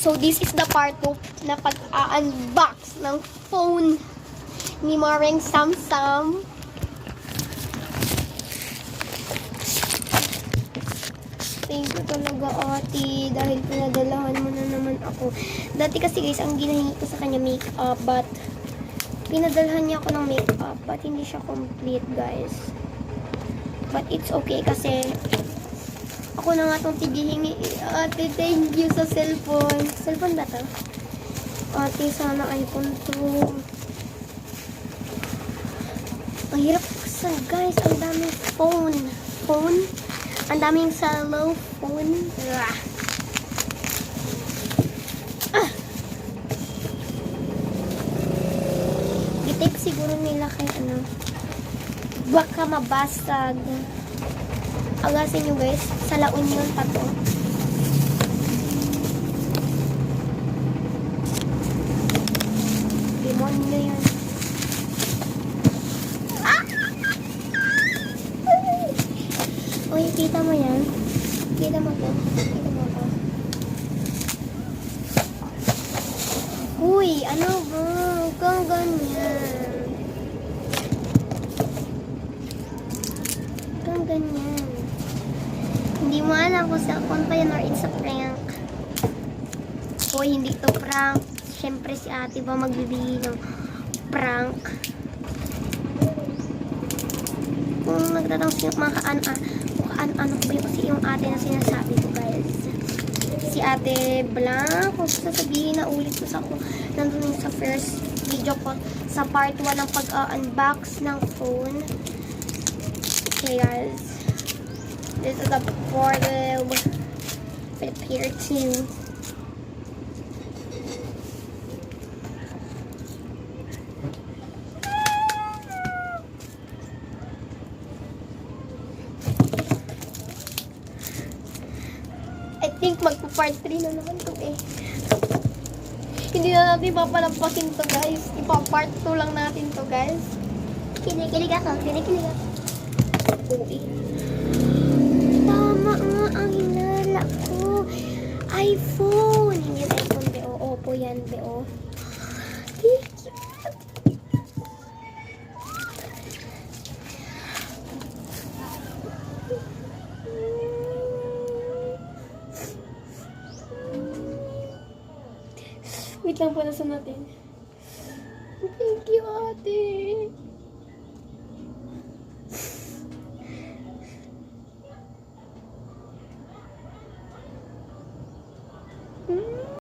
So, this is the part 2 na pag-unbox ng phone ni Maring Samsam. Thank you talaga, ate, dahil pinadalahan mo na naman ako. Dati kasi guys, ang ginahingi ko sa kanya makeup, but pinadalhan niya ako ng makeup, but hindi siya complete, guys. But it's okay kasi ako na nga itong tigihingi. Ate, thank you sa cellphone. Cellphone ba ito? Ate, sana iPhone 2. Ang hirap kasi, guys. Ang daming phone. Ang daming cello phone. Gitake siguro nila kay ano. Baka mabasag. Agasin nyo guys, sa La Union pa to. Demonyo yan. Ah! Uy, kita mo yan? Kita mo to? Kita mo to? Uy, ano ba? Huwag kang ganyan. Huwag kang ganyan. Hindi mo alam kung cellphone pa yun or it's a prank. Hoy, hindi to prank. Siyempre si ate ba magbibigay ng prank. Kung nagtatanong siya mga ano ba yung kasi yung ate na sinasabi ko guys. Si ate Blanc, kung sasabihin na ulit ko sa ako, nandun sa first video ko sa part 1 ng pag-unbox ng phone. Okay guys. This is a portal with here too. I think magpo-part 3 na naman to eh. Hindi na natin papalampasin to guys. Ipa-part 2 lang natin to guys. Kinikilig ako. Okay. Tama nga ang hinala ko. iPhone. Hindi iPhone, Beo. Oppo yan, Beo. Thank you. Wait lang po, nasa natin. Thank you, ate.